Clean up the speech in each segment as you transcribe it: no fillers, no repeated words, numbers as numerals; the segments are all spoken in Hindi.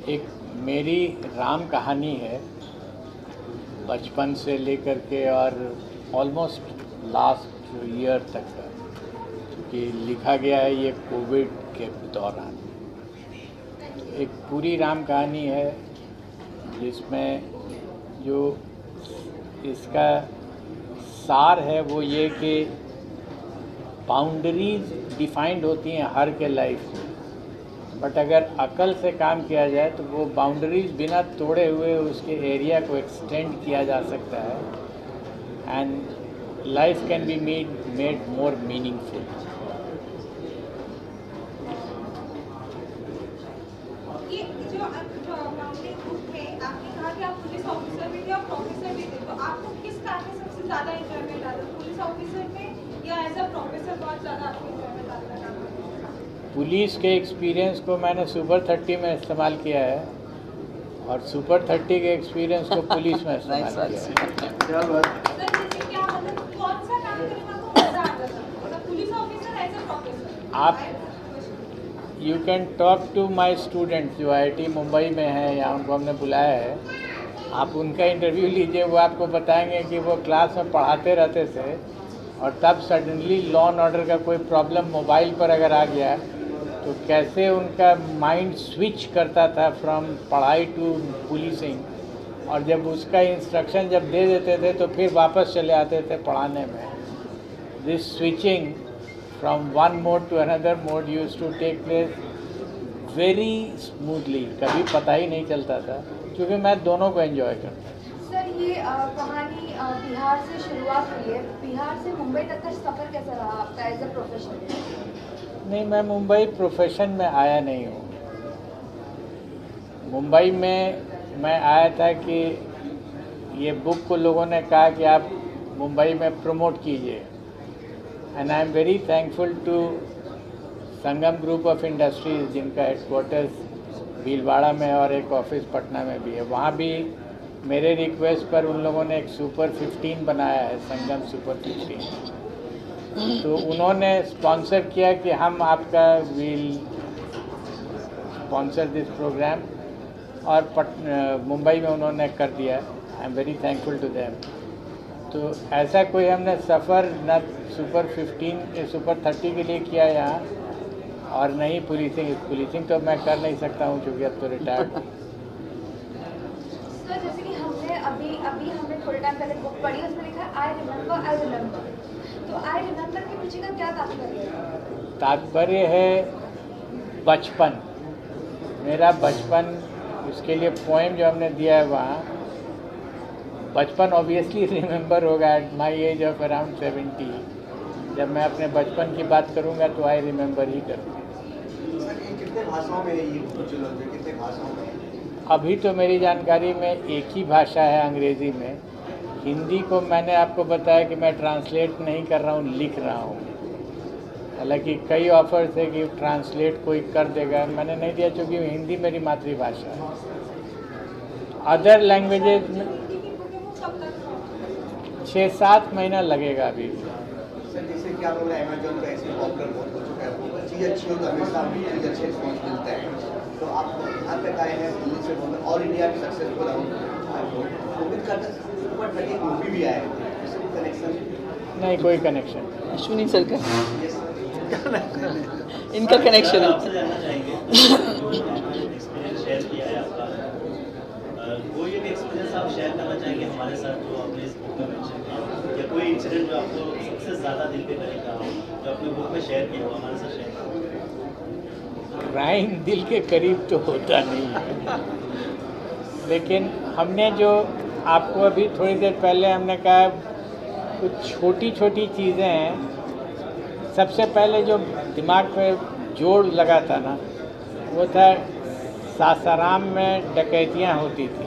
एक मेरी राम कहानी है, बचपन से लेकर के और ऑलमोस्ट लास्ट ईयर तक का, कि लिखा गया है ये कोविड के दौरान। एक पूरी राम कहानी है जिसमें जो इसका सार है वो ये कि बाउंड्रीज डिफाइंड होती हैं हर के लाइफ में, बट अगर अकल से काम किया जाए तो वो बाउंड्रीज बिना तोड़े हुए उसके एरिया को एक्सटेंड किया जा सकता है and life can be made more meaningful. ये जो बाउंड्री ग्रुप है, आपने कहा कि आप पुलिस ऑफिसर भी थे और प्रोफेसर भी थे, तो आपको किस काम में सबसे ज़्यादा एंजॉयमेंट आता है, पुलिस ऑफिसर में या एज अ प्रोफेसर बहुत ज़्यादा आपको एंजॉयमेंट आता है? पुलिस के एक्सपीरियंस को मैंने सुपर 30 में इस्तेमाल किया है और सुपर 30 के एक्सपीरियंस को पुलिस में इस्तेमाल किया है। सर जैसे क्या मतलब कौन सा काम करने में आपको मज़ा आता था, मतलब police officer as a professor? आप you can talk to my students जो IIT मुंबई में हैं या उनको हमने बुलाया है, आप उनका इंटरव्यू लीजिए, वो आपको बताएंगे कि वो क्लास में पढ़ाते रहते थे और तब सडनली लॉ एंड ऑर्डर का कोई प्रॉब्लम मोबाइल पर अगर आ गया तो कैसे उनका माइंड स्विच करता था फ्रॉम पढ़ाई टू पुलिसिंग, और जब उसका इंस्ट्रक्शन जब दे देते थे तो फिर वापस चले आते थे पढ़ाने में। This switching from one mode to another mode used to take place very smoothly, कभी पता ही नहीं चलता था क्योंकि मैं दोनों को एंजॉय करता था। सर ये कहानी बिहार से शुरुआत हुई है, बिहार से मुंबई तक का सफ़र कैसा रहा आपका एज अ प्रोफेशनल? नहीं, मैं मुंबई प्रोफेशन में आया नहीं हूँ। मुंबई में मैं आया था कि ये बुक को लोगों ने कहा कि आप मुंबई में प्रमोट कीजिए, and I am very thankful to Sangam group of industries जिनका हेडक्वार्टर्स भीलवाड़ा में और एक ऑफिस पटना में भी है। वहाँ भी मेरे रिक्वेस्ट पर उन लोगों ने एक सुपर 15 बनाया है, संगम सुपर 15। तो उन्होंने स्पॉन्सर किया कि हम आपका विल स्पॉन्सर दिस प्रोग्राम, और मुंबई में उन्होंने कर दिया। I am very thankful to them. तो ऐसा कोई हमने सफ़र न सुपर 30 के लिए किया यहाँ, और नहीं पुलिसिंग तो मैं कर नहीं सकता हूँ क्योंकि अब तो रिटायर्ड हूँ। सर जैसे कि हमने अभी हमने थोड़े टाइम पहले बुक पढ़ी, उसमें लिखा है आई रिमेंबर। तो आई रिमेंबर के पीछे का क्या तात्पर्य है? तात्पर्य है बचपन, मेरा बचपन, उसके लिए पोएम जो हमने दिया है वहाँ। बचपन ऑब्वियसली रिमेंबर होगा at my age of around 70। जब मैं अपने बचपन की बात करूँगा तो आई रिमेंबर ही करूँगा। कितने भाषाओं में ये कितने भाषाओं में? अभी तो मेरी जानकारी में एक ही भाषा है, अंग्रेज़ी में। हिंदी को मैंने आपको बताया कि मैं ट्रांसलेट नहीं कर रहा हूँ, लिख रहा हूँ। हालांकि कई ऑफर्स है कि ट्रांसलेट कोई कर देगा, मैंने नहीं दिया क्योंकि हिंदी मेरी मातृभाषा है। अदर लैंग्वेजेज में 6-7 महीना लगेगा अभी। सर जैसे क्या बोल रहे हैं, अमेजोन का ऐसे पॉपुलर बहुत हो चुका है, वो चीज़ अच्छी हो तो हमेशा चीज़ अच्छे रिस्पॉन्स मिलता है। तो आप यहाँ तक आए हैं दिल्ली से, और इंडिया की सक्सेसफुल कोविड का सुपर 30 मूवी भी आया है, इससे कोई कनेक्शन? नहीं, कोई कनेक्शन। अश्विनी सर का इनका कनेक्शन है। कोई एक एक्सपीरियंस आप शेयर करना चाहेंगे हमारे साथ जो आपने इस बुक में मेंशन किया, या कोई इंसिडेंट जो आपको सबसे ज़्यादा दिल पे करीब रहा हो जो आपने बुक में शेयर किया हो हमारे साथ शेयर करें? क्राइम दिल के करीब तो होता नहीं है, लेकिन हमने जो आपको अभी थोड़ी देर पहले हमने कहा कुछ छोटी छोटी चीज़ें हैं। सबसे पहले जो दिमाग पे जोड़ लगा था ना, वो था सासाराम में डकैतियाँ होती थी।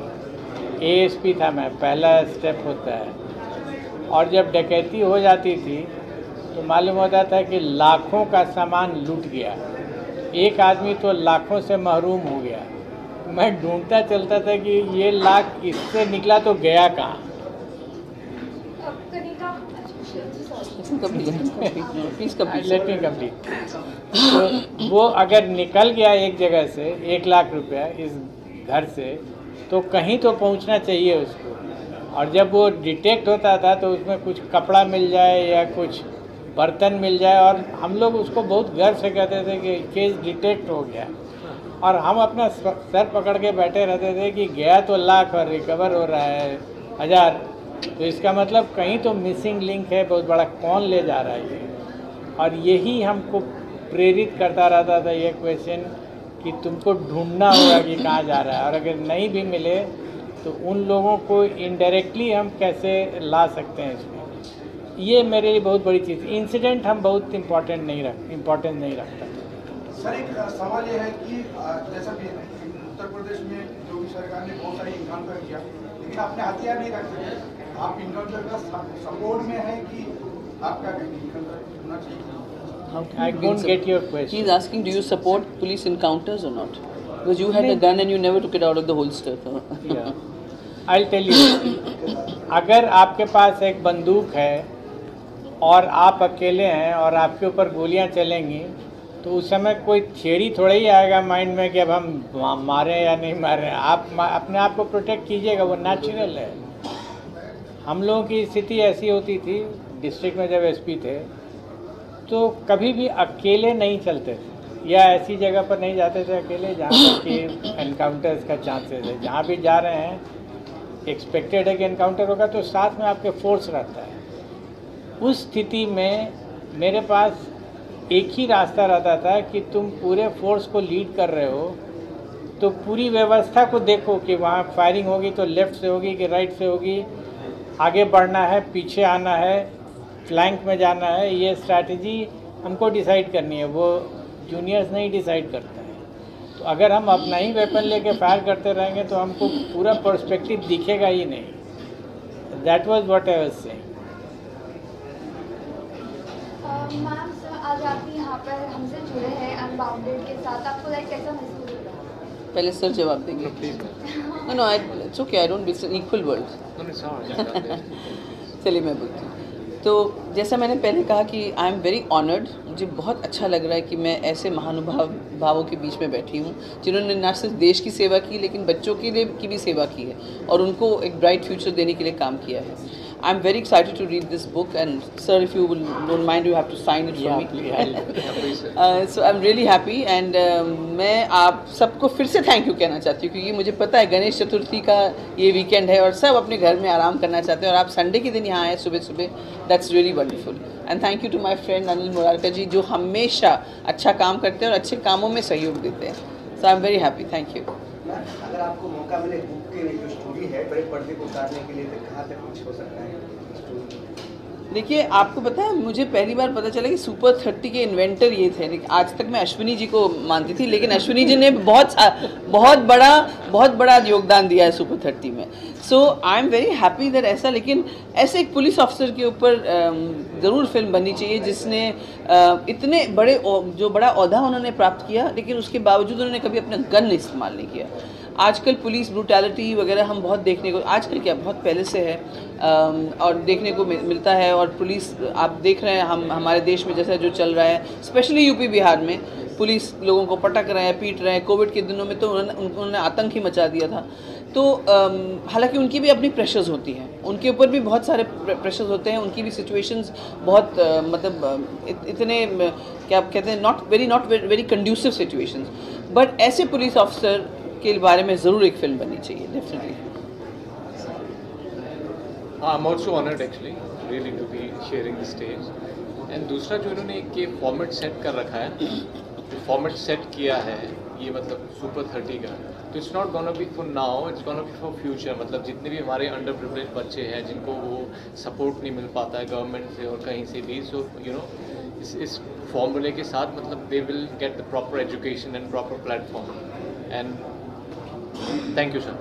ASP था मैं, पहला स्टेप होता है, और जब डकैती हो जाती थी तो मालूम होता था कि लाखों का सामान लूट गया, एक आदमी तो लाखों से महरूम हो गया। मैं ढूंढता चलता था कि ये लाख इससे निकला तो गया कहाँ। Let me complete. तो वो अगर निकल गया एक जगह से 1 लाख रुपया इस घर से, तो कहीं तो पहुंचना चाहिए उसको। और जब वो डिटेक्ट होता था तो उसमें कुछ कपड़ा मिल जाए या कुछ बर्तन मिल जाए, और हम लोग उसको बहुत गर्व से कहते थे कि केस डिटेक्ट हो गया, और हम अपना सर पकड़ के बैठे रहते थे कि गया तो लाख और रिकवर हो रहा है 1000। तो इसका मतलब कहीं तो मिसिंग लिंक है, बहुत बड़ा, कौन ले जा रहा है ये। और यही हमको प्रेरित करता रहता था ये क्वेश्चन कि तुमको ढूंढना होगा कि कहाँ जा रहा है, और अगर नहीं भी मिले तो उन लोगों को इनडायरेक्टली हम कैसे ला सकते हैं इसमें। ये मेरे लिए बहुत बड़ी चीज़। इंसिडेंट हम बहुत इम्पोर्टेंस नहीं रखता। सर एक सवाल ये है कि जैसा कि उत्तर प्रदेश में योगी सरकार ने बहुत सारी इनकाउंटर किया, लेकिन आपने हथियार नहीं रखे। आप इनकाउंटर का सपोर्ट में है कि आपका इनकाउंटर होना चाहिए? I don't get your question. He's asking, do you support police encounters or not? Because you had a gun and you never took it out of the holster. Yeah. I'll tell you. अगर आपके पास एक बंदूक है और आप अकेले हैं और आपके ऊपर गोलियां चलेंगी, तो उस समय कोई थियरी थोड़ा ही आएगा माइंड में कि अब हम मारें या नहीं मारें। आप अपने आप को प्रोटेक्ट कीजिएगा, वो नेचुरल है। हम लोगों की स्थिति ऐसी होती थी डिस्ट्रिक्ट में जब एसपी थे, तो कभी भी अकेले नहीं चलते थे या ऐसी जगह पर नहीं जाते थे अकेले जहाँ पर कि एनकाउंटर्स का चांसेस है। जहाँ भी जा रहे हैं एक्सपेक्टेड है कि एनकाउंटर होगा, तो साथ में आपके फोर्स रहता है। उस स्थिति में मेरे पास एक ही रास्ता रहता था कि तुम पूरे फोर्स को लीड कर रहे हो, तो पूरी व्यवस्था को देखो कि वहाँ फायरिंग होगी तो लेफ़्ट से होगी कि राइट से होगी, आगे बढ़ना है, पीछे आना है, फ्लैंक में जाना है। ये स्ट्रैटेजी हमको डिसाइड करनी है, वो जूनियर्स नहीं डिसाइड करते हैं। तो अगर हम अपना ही वेपन लेके फायर करते रहेंगे तो हमको पूरा पर्सपेक्टिव दिखेगा ही नहीं। That was what I was saying. Ma'am sir, आज आप यहाँ पर हमसे जुड़े हैं अनबाउंडेड के साथ, आपको लाइक कैसा महसूस हो रहा है? पहले सर जवाब देंगे। No it's okay, I don't, it's an equal world. चलिए मैं बोलती हूँ। तो जैसा मैंने पहले कहा कि आई एम वेरी ऑनर्ड, मुझे बहुत अच्छा लग रहा है कि मैं ऐसे महानुभावों के बीच में बैठी हूँ जिन्होंने न सिर्फ देश की सेवा की लेकिन बच्चों के लिए की भी सेवा की है और उनको एक ब्राइट फ्यूचर देने के लिए काम किया है। I am very excited to read this book and sir if you will don't mind you have to sign it for me. So I am really happy and मैं आप सबको फिर से थैंक यू कहना चाहती हूँ क्योंकि मुझे पता है गणेश चतुर्थी का ये वीकेंड है और सब अपने घर में आराम करना चाहते हैं और आप संडे के दिन यहाँ आए सुबह सुबह, that's really wonderful. And thank you to my friend Anil Murarka ji जो हमेशा अच्छा काम करते हैं और अच्छे कामों में सहयोग देते हैं। So I am very happy, thank you. अगर आपको मौका मिले बुक की जो स्टोरी है बड़े पर्दे को उतारने के लिए, तो कहाँ तक कुछ हो सकता है? देखिए आपको पता है मुझे पहली बार पता चला कि सुपर 30 के इन्वेंटर ये थे। आज तक मैं अश्विनी जी को मानती थी लेकिन अश्विनी जी ने बहुत बड़ा योगदान दिया है सुपर 30 में। So I am very happy that ऐसा, लेकिन ऐसे एक पुलिस ऑफिसर के ऊपर ज़रूर फिल्म बननी चाहिए जिसने इतने बड़ा ओहदा उन्होंने प्राप्त किया लेकिन उसके बावजूद उन्होंने कभी अपना गन इस्तेमाल नहीं किया। आजकल पुलिस ब्रूटैलिटी वगैरह हम बहुत देखने को, आजकल क्या बहुत पहले से है और देखने को मिलता है। और पुलिस आप देख रहे हैं हमारे देश में जैसा जो चल रहा है, स्पेशली यूपी बिहार में पुलिस लोगों को पटक रहे हैं, पीट रहे हैं। कोविड के दिनों में तो उन्होंने आतंक ही मचा दिया था। तो हालांकि उनकी भी अपनी प्रेशर्स होती हैं, उनके ऊपर भी बहुत सारे प्रेशर्स होते हैं, उनकी भी सिचुएशंस बहुत मतलब इतने क्या कहते हैं not very conducive situations. But ऐसे पुलिस ऑफिसर के बारे में ज़रूर एक फिल्म बननी चाहिए, definitely. I am also honoured actually really to be sharing the stage. And दूसरा जो इन्होंने एक ये फॉर्मेट सेट कर रखा है, जो फॉर्मेट सेट किया है ये मतलब सुपर 30 का, तो it's not gonna be for now, it's gonna be for future. मतलब जितने भी हमारे अंडर प्रिविलेज बच्चे हैं जिनको वो सपोर्ट नहीं मिल पाता है गवर्नमेंट से और कहीं से भी, सो यू नो इस फॉर्मूले के साथ मतलब they will get the proper education and proper platform. And thank you sir.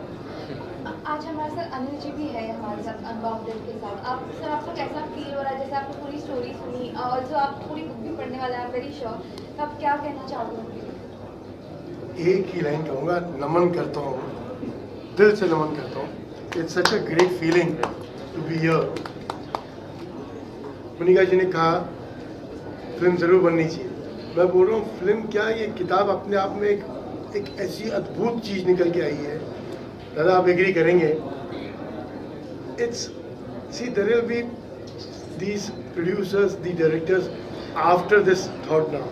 आज हमारे साथ अनिल जी भी है हमारे साथ अनबाउंडेड के साथ। आपको कैसा फील हो रहा है? जैसे आपने पूरी स्टोरी सुनी और जो आप पूरी बुक भी पढ़ने वाला है, वेरी श्योर, तो आप क्या कहना चाहोगे? एक ही लाइन कहूँगा, नमन करता हूँ, दिल से नमन करता हूँ। It's such a great feeling to be here. Manika ji ने कहा फिल्म ज़रूर बननी चाहिए। मैं बोल रहा हूँ फिल्म क्या, ये किताब अपने आप में एक एक ऐसी अद्भुत चीज़ निकल के आई है, दादा आप एग्री करेंगे, it's see there will be these producers, the directors after this thought now.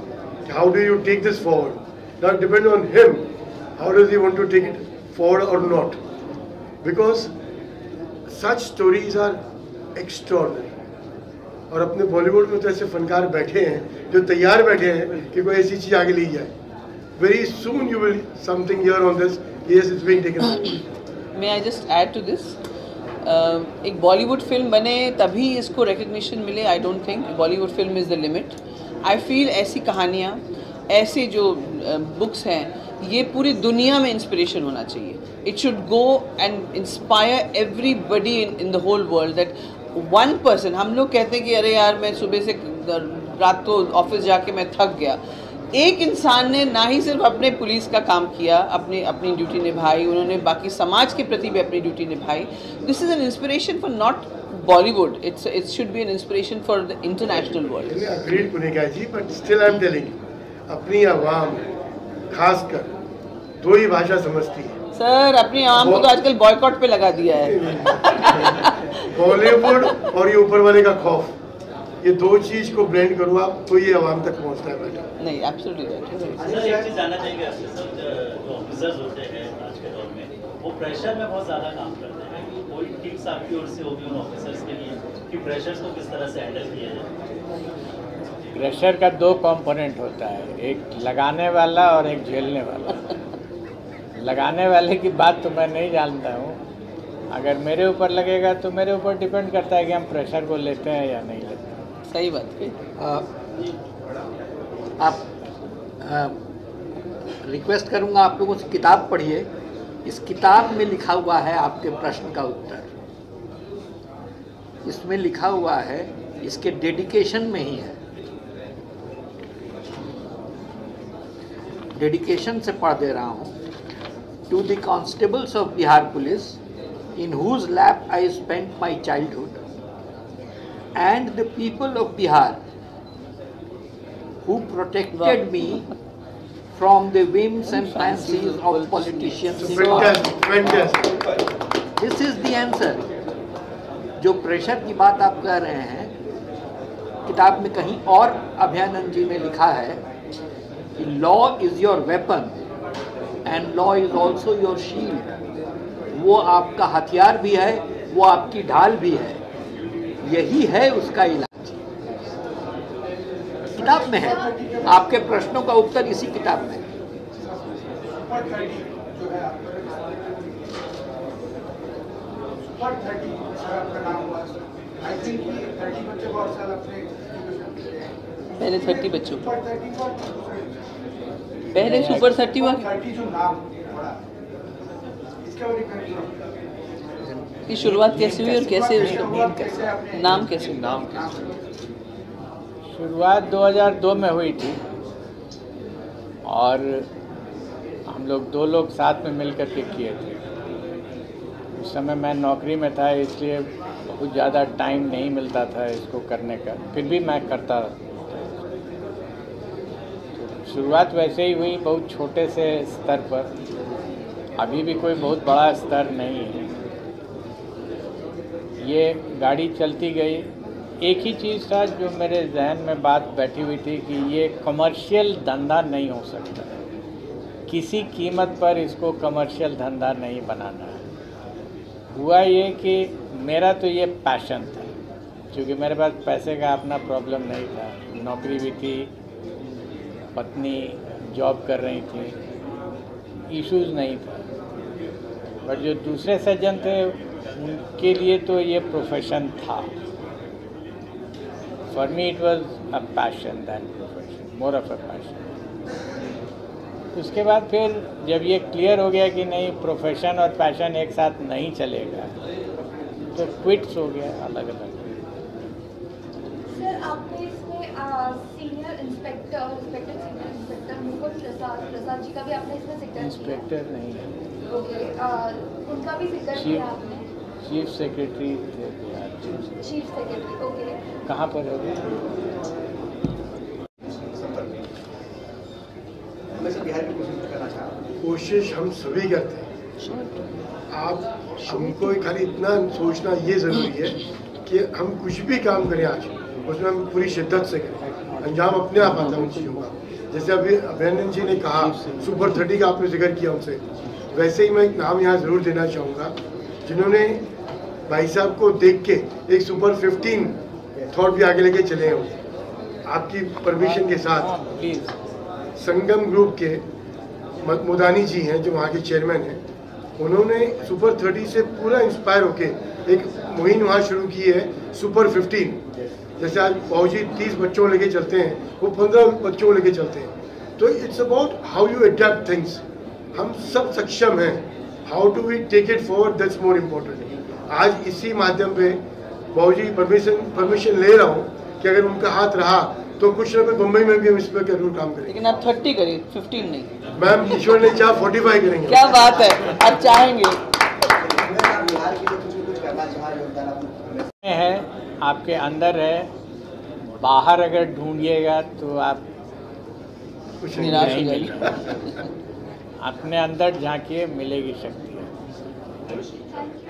How do you take this forward? Now it depends on him. How does he want to take it forward or not? Because such stories are extraordinary. और अपने बॉलीवुड में तो ऐसे फनकार बैठे हैं जो तैयार बैठे हैं कि कोई ऐसी चीज़ आगे ली जाए. Very soon you will something hear on this. Yes, it's being taken. May I just add to this? एक बॉलीवुड फिल्म बने तभी इसको रिकग्निशन मिले. I don't think Bollywood film is the limit. I feel ऐसी कहानियाँ, ऐसे जो बुक्स हैं, ये पूरी दुनिया में इंस्पिरेशन होना चाहिए. It should go and inspire everybody in the whole world. That one person, हम लोग कहते हैं कि अरे यार मैं सुबह से रात को ऑफिस जाके मैं थक गया. एक इंसान ने ना ही सिर्फ अपने पुलिस का काम किया, अपनी ड्यूटी निभाई, उन्होंने बाकी समाज के प्रति भी अपनी ड्यूटी निभाई. This is an inspiration for not Bollywood, it should be an inspiration for the international world. Agreed Punika ji, but still I am telling, अपनी आवाम खासकर दो ही भाषा समझती है. सर अपनी आवाम को तो आजकल बॉयकॉट पे लगा दिया है. बॉलीवुड और ये ऊपर वाले का खौफ, ये दो चीज को ब्लेंड करूँ आप तो ये आवाम तक पहुँचता है बेटा. नहीं, एब्सोल्युटली सर एक चीज़ जानना चाहेंगे आपसे सर, जो ऑफिसर्स होते हैं आज के दौर में वो प्रेशर में बहुत ज़्यादा काम करते हैं. कोई टिप्स आपकी ओर से होगी उन ऑफिसर्स के लिए कि प्रेशर्स को किस तरह से हैंडल किया जाए? प्रेशर का दो कंपोनेंट होता है, एक लगाने वाला और एक झेलने वाला. लगाने वाले की बात तो मैं नहीं जानता हूँ. अगर मेरे ऊपर लगेगा तो मेरे ऊपर डिपेंड करता है कि हम प्रेशर को लेते हैं या नहीं लेते हैं. सही बात है. आप रिक्वेस्ट करूंगा आप लोगों से किताब पढ़िए. इस किताब में लिखा हुआ है आपके प्रश्न का उत्तर. इसमें लिखा हुआ है, इसके डेडिकेशन में ही है. डेडिकेशन से पढ़ दे रहा हूँ. To the constables of Bihar police in whose lap I spent my childhood, and the people of Bihar who protected me from the whims and fancies of politicians. This is the answer. जो प्रेशर की बात आप कह रहे हैं, किताब में कहीं और अभयानंद जी ने लिखा है कि law is your weapon and law is also your shield. वो आपका हथियार भी है, वो आपकी ढाल भी है. यही है उसका इलाज. किताब में है. आपके प्रश्नों का उत्तर इसी किताब में है. पहले 30 बच्चों, पहले सुपर 30 हुआ. की शुरुआत कैसे हुई और कैसे उसका नाम कैसे? शुरुआत 2002 में हुई थी और हम लोग 2 लोग साथ में मिलकर के किए थे. उस समय मैं नौकरी में था, इसलिए बहुत ज़्यादा टाइम नहीं मिलता था इसको करने का, फिर भी मैं करता था. तो शुरुआत वैसे ही हुई, बहुत छोटे से स्तर पर. अभी भी कोई बहुत बड़ा स्तर नहीं है. ये गाड़ी चलती गई. एक ही चीज़ था जो मेरे जहन में बात बैठी हुई थी कि ये कमर्शियल धंधा नहीं हो सकता. किसी कीमत पर इसको कमर्शियल धंधा नहीं बनाना है. हुआ ये कि मेरा तो ये पैशन था, क्योंकि मेरे पास पैसे का अपना प्रॉब्लम नहीं था. नौकरी भी थी, पत्नी जॉब कर रही थी, इश्यूज़ नहीं था. बट जो दूसरे सज्जन थे उनके लिए तो ये प्रोफेशन था. For me it was a passion than profession, more of a passion. उसके बाद फिर जब ये क्लियर हो गया कि नहीं, प्रोफेशन और पैशन एक साथ नहीं चलेगा, तो क्विट्स हो गया अलग अलग. सर आपने इसमें senior inspector senior inspector Mukul Prasad ji का भी आपने इसमें जिक्र किया. इंस्पेक्टर नहीं है, ओके, उनका भी जिक्र किया आपने. चीफ सेक्रेटरी थे. Chief secretary, okay. कहाँ पर है? मैं सर बिहार की कोशिश करना चाह रहा हूँ. कोशिश हम सभी करते हैं। आप हमको खाली इतना सोचना ये ज़रूरी है कि हम कुछ भी काम करें आज उसमें हम पूरी शिद्दत से करें, अंजाम अपने आप आता है उन चीज़ों का। जैसे अभी अभिनंदन जी ने कहा सुपर 30 का आपने जिक्र किया उनसे, वैसे ही मैं एक नाम यहाँ ज़रूर देना चाहूँगा जिन्होंने भाई साहब को देख के एक सुपर 15 थॉट भी आगे लेके चले हैं। आपकी परमिशन के साथ प्लीज़। संगम ग्रुप के मुदानी जी हैं जो वहाँ के चेयरमैन हैं, उन्होंने सुपर 30 से पूरा इंस्पायर होके एक मुहिम वहाँ शुरू की है सुपर 15। जैसे आज बाबूजी 30 बच्चों लेके चलते हैं, वो 15 बच्चों लेके चलते हैं। तो it's about how you adapt things. हम सब सक्षम हैं, how do we take it forward, that's more important. आज इसी माध्यम पे बाबूजी परमिशन ले रहा हूँ कि अगर उनका हाथ रहा तो कुछ ना कुछ मुंबई में भी हम इस पर जरूर काम करेंगे। लेकिन आप 30 करिए, 15 नहीं। मैम ईश्वर ने चाह 45 करेंगे। क्या बात है, आप चाहेंगे। बिहार के लिए कुछ करना चाह योगदान आप है, आपके अंदर है, बाहर अगर ढूंढिएगा तो आप कुछ निराश हो नहीं जाएगी। मिलेगा। अपने अंदर झांकिए, मिलेगी शक्ति। Thank you.